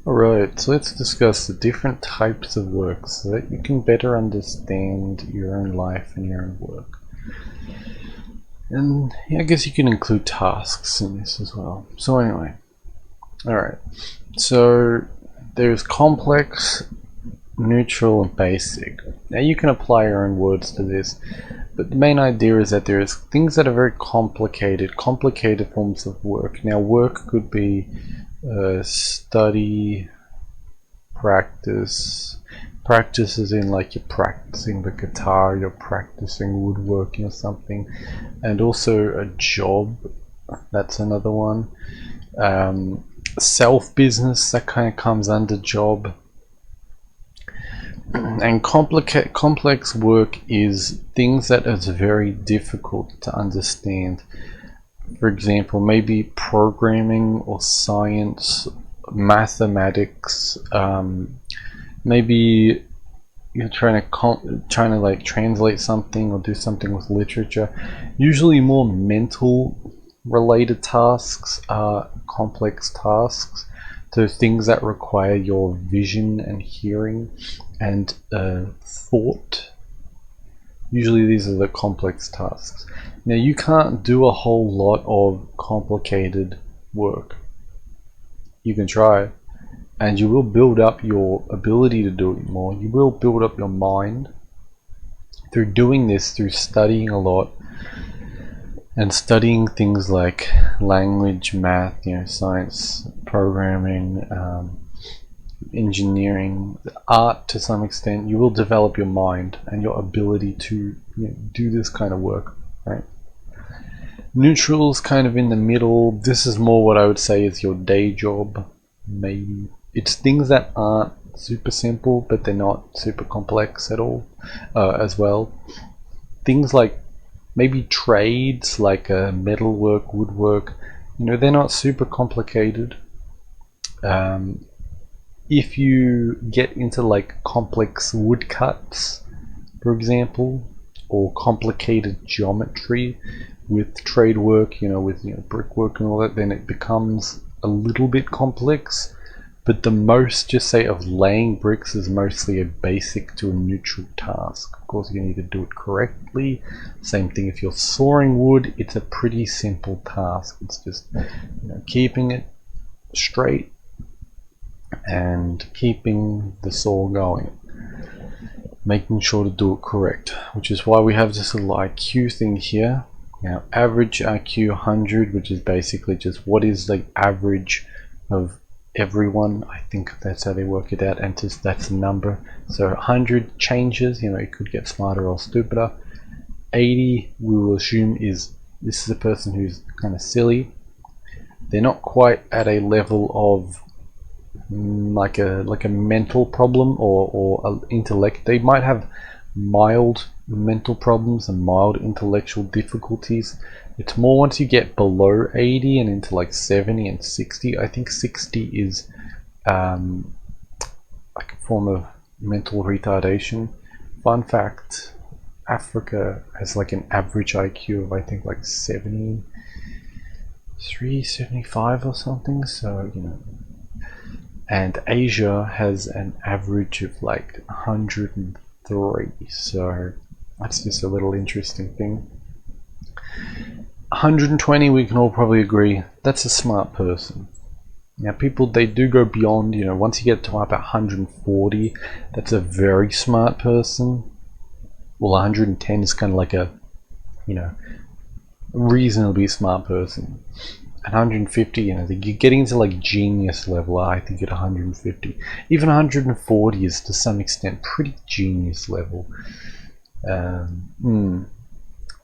Alright, so let's discuss the different types of work so that you can better understand your own life and your own work. And I guess you can include tasks in this as well. So anyway, alright, so there's complex, neutral, and basic. Now you can apply your own words to this, but the main idea is that there's things that are very complicated forms of work. Now work could be study, practice is in like you're practicing the guitar, you're practicing woodworking or something, and also a job, that's another one. Self-business, that kind of comes under job. And complex work is things that is very difficult to understand. For example, maybe programming or science, mathematics. Maybe you're trying to like translate something or do something with literature. Usually, more mental related tasks are complex tasks. So things that require your vision and hearing and thought. Usually these are the complex tasks. Now you can't do a whole lot of complicated work. You can try, and you will build up your ability to do it more. You will build up your mind through doing this, through studying a lot and studying things like language, math, science, programming, engineering, art to some extent. You will develop your mind and your ability to do this kind of work, right? Neutral's kind of in the middle. This is more what I would say is your day job, maybe. It's things that aren't super simple, but they're not super complex at all, as well. Things like maybe trades, like metalwork, woodwork, they're not super complicated. If you get into like complex woodcuts, for example, or complicated geometry with trade work, with brickwork and all that, then it becomes a little bit complex. But the most, just say, of laying bricks is mostly a basic to a neutral task. Of course, you need to do it correctly. Same thing if you're sawing wood, it's a pretty simple task. It's just keeping it straight and keeping the saw going, making sure to do it correct, which is why we have this little IQ thing here. Now average IQ 100, which is basically just what is the average of everyone. I think that's how they work it out, and just that's a number. So 100 changes, it could get smarter or stupider. 80 we will assume this is a person who's kind of silly. They're not quite at a level of like a mental problem or intellect. They might have mild mental problems and mild intellectual difficulties. It's more once you get below 80 and into like 70 and 60. I think 60 is like a form of mental retardation. Fun fact, Africa has like an average IQ of I think like 73, 75 or something, so and Asia has an average of like 103, so that's just a little interesting thing. 120 we can all probably agree that's a smart person. Now people, they do go beyond, once you get to about 140, that's a very smart person. Well, 110 is kind of like a reasonably smart person. 150, you're getting into like genius level, I think, at 150. Even 140 is to some extent pretty genius level.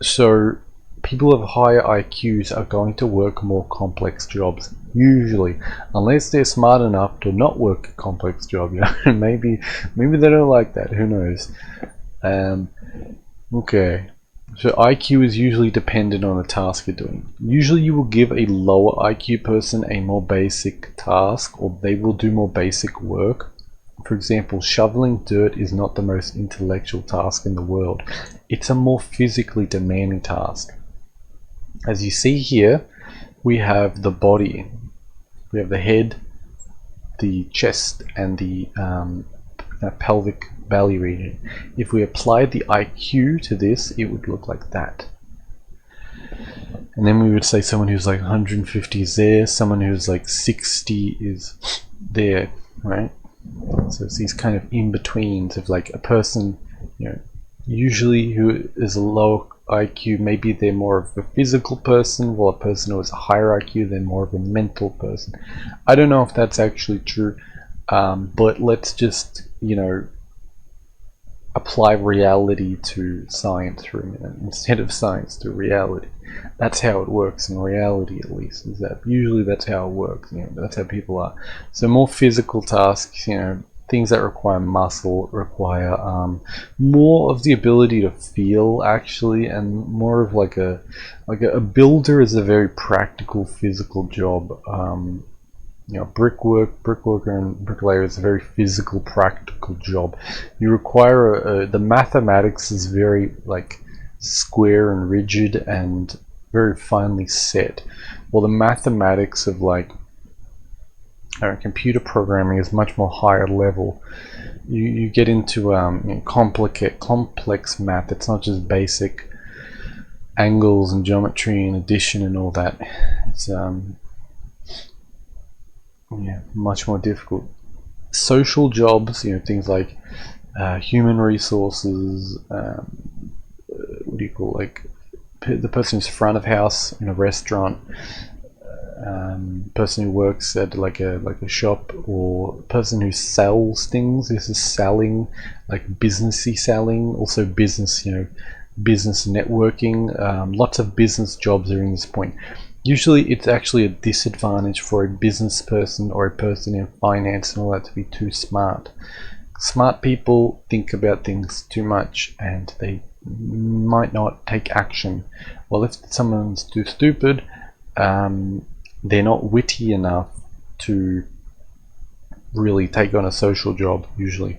So people of higher IQs are going to work more complex jobs, usually, unless they're smart enough to not work a complex job. Maybe they don't like that, who knows. Okay, so IQ is usually dependent on the task you're doing. Usually you will give a lower IQ person a more basic task, or they will do more basic work. For example, shoveling dirt is not the most intellectual task in the world. It's a more physically demanding task. As you see here, we have the body. We have the head, the chest and the pelvic belly region. If we applied the IQ to this, it would look like that. And then we would say someone who's like 150 is there, someone who's like 60 is there, right? So it's these kind of in-betweens of like a person, you know, usually who is a low IQ, maybe they're more of a physical person, while a person who has a higher IQ, they're more of a mental person. I don't know if that's actually true, but let's just, you know, apply reality to science for a minute instead of science to reality. That's how it works in reality, at least. Is that usually that's how it works. You know, that's how people are. So more physical tasks, you know, things that require muscle, require more of the ability to feel, actually, and more of like a builder is a very practical physical job. You know, brickworker and bricklayer is a very physical, practical job. You require the mathematics is very like square and rigid and very finely set. Well, the mathematics of like computer programming is much more higher level. You get into you know, complex math. It's not just basic angles and geometry and addition and all that. It's yeah, much more difficult. Social jobs, you know, things like human resources, what do you call, like the person who's front of house in a restaurant, person who works at like a shop, or person who sells things. This is selling, like businessy selling, also business, you know, business networking. Lots of business jobs are in this point. Usually it's actually a disadvantage for a business person or a person in finance and all that to be too smart. Smart people think about things too much and they might not take action. Well, if someone's too stupid, they're not witty enough to really take on a social job usually,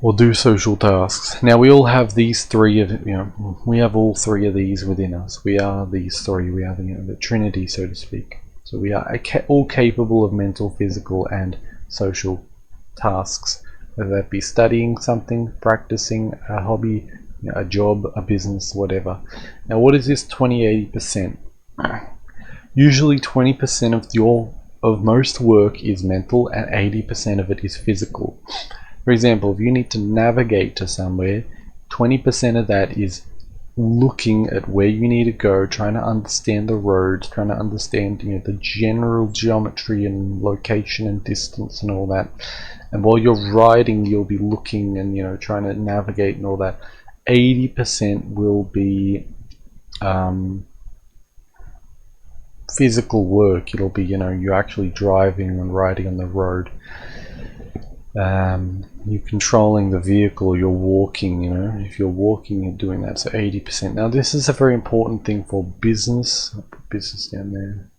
or do social tasks. Now we all have these three of, you know, we have all three of these within us. We are these three. We are the, you know, the Trinity, so to speak. So we are all capable of mental, physical, and social tasks, whether that be studying something, practicing a hobby, you know, a job, a business, whatever. Now, what is this 20-80%? Usually 20% of most work is mental and 80% of it is physical. For example, if you need to navigate to somewhere, 20% of that is looking at where you need to go, trying to understand the roads, trying to understand, you know, the general geometry and location and distance and all that. And while you're riding, you'll be looking and, you know, trying to navigate and all that. 80% will be physical work. It'll be, you know, you're actually driving and riding on the road. You're controlling the vehicle, you're walking, you know, if you're walking, you're doing that, so 80%. Now this is a very important thing for business. I'll put business down there.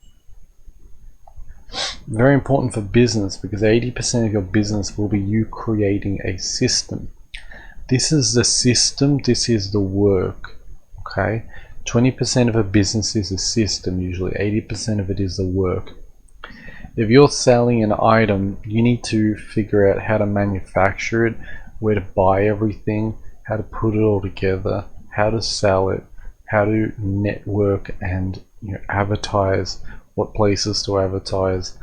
Very important for business, because 80% of your business will be you creating a system. This is the system, this is the work, okay? 20% of a business is a system, usually 80% of it is the work. If you're selling an item, you need to figure out how to manufacture it, where to buy everything, how to put it all together, how to sell it, how to network and, you know, advertise, what places to advertise,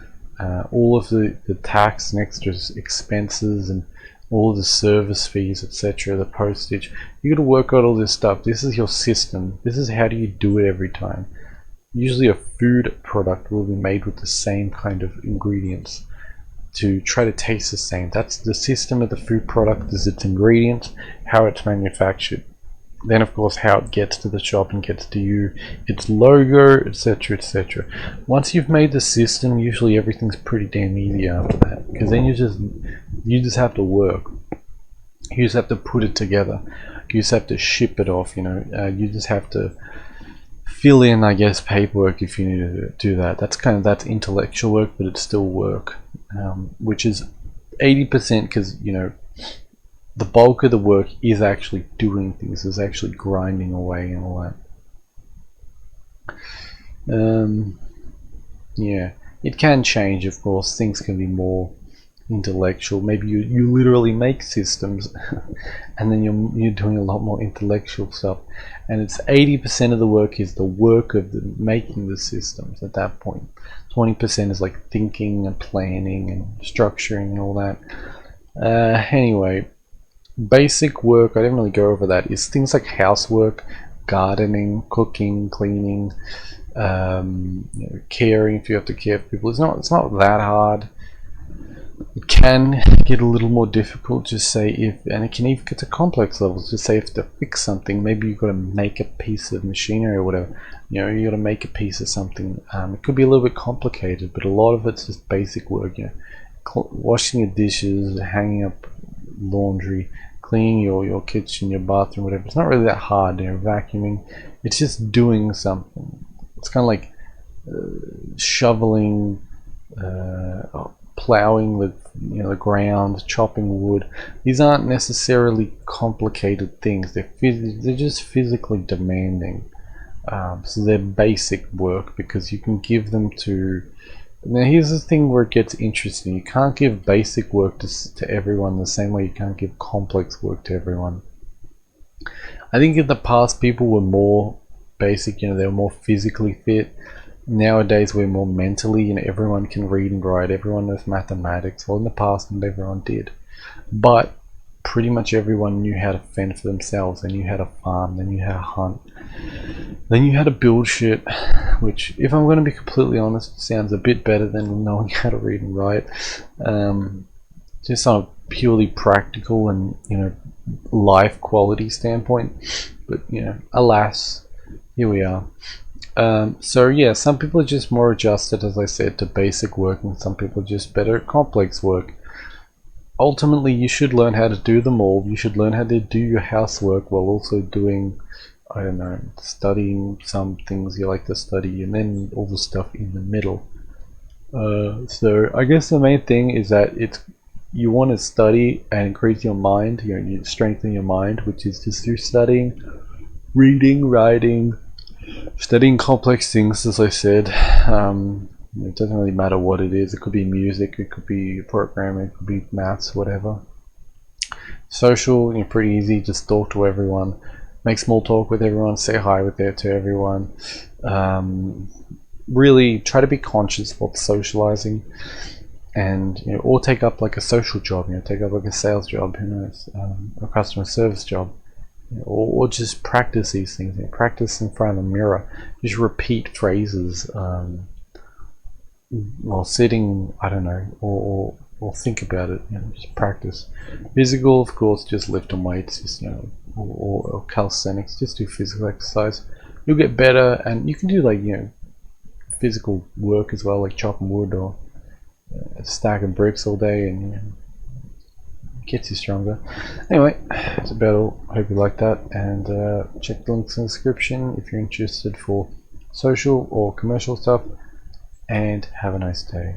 all of the tax and extra expenses and all of the service fees, etc., the postage. You got to work out all this stuff. This is your system. This is how do you do it every time. Usually a food product will be made with the same kind of ingredients to try to taste the same. That's the system of the food product, is its ingredients, how it's manufactured. Then of course how it gets to the shop and gets to you, its logo, etc., etc. Once you've made the system, usually everything's pretty damn easy after that, because then you just have to work. You just have to put it together. You just have to ship it off, you know. You just have to fill in, I guess, paperwork if you need to do that. That's intellectual work, but it's still work, which is 80%, because, you know, the bulk of the work is actually doing things, is actually grinding away and all that. Yeah. It can change, of course. Things can be more intellectual. Maybe you literally make systems and then you're doing a lot more intellectual stuff, and it's 80% of the work is the work of making the systems at that point. 20% is like thinking and planning and structuring and all that. Anyway, basic work, I didn't really go over that, is things like housework, gardening, cooking, cleaning, caring if you have to care for people. It's not that hard. It can get a little more difficult, just say if, and it can even get to complex levels, just say if to fix something, maybe you've got to make a piece of machinery or whatever, you got to make a piece of something. It could be a little bit complicated, but a lot of it's just basic work, washing your dishes, hanging up laundry, cleaning your kitchen, your bathroom, whatever. It's not really that hard, vacuuming. It's just doing something. It's kind of like shoveling, plowing the ground, chopping wood. These aren't necessarily complicated things. They're just physically demanding. So they're basic work because you can give them to. Now here's the thing where it gets interesting. You can't give basic work to everyone the same way you can't give complex work to everyone. I think in the past people were more basic, they were more physically fit. Nowadays we're more mentally, everyone can read and write, everyone knows mathematics. Well, in the past not everyone did, but pretty much everyone knew how to fend for themselves. They knew how to farm, they knew how to hunt, they knew how to build shit, which, if I'm going to be completely honest, sounds a bit better than knowing how to read and write. Just on a purely practical and life quality standpoint, but alas, here we are. So yeah, some people are just more adjusted, as I said, to basic work, and some people are just better at complex work. Ultimately, you should learn how to do them all. You should learn how to do your housework while also doing, I don't know, studying some things you like to study, and then all the stuff in the middle. So I guess the main thing is that you want to study and increase your mind, you strengthen your mind, which is just through studying, reading, writing, studying complex things, as I said. It doesn't really matter what it is. It could be music, it could be programming, it could be maths, whatever. Social, pretty easy. Just talk to everyone, make small talk with everyone, say hi to everyone. Really try to be conscious while socializing, and or take up like a social job. Take up like a sales job. Who knows? A customer service job. Or just practice these things. Practice in front of the mirror. Just repeat phrases while sitting. I don't know, or think about it. Just practice. Physical, of course, just lifting weights. Just or calisthenics. Just do physical exercise. You'll get better, and you can do like physical work as well, like chopping wood or stacking bricks all day, and gets you stronger. Anyway, that's about all. I hope you like that, and check the links in the description if you're interested for social or commercial stuff, and have a nice day.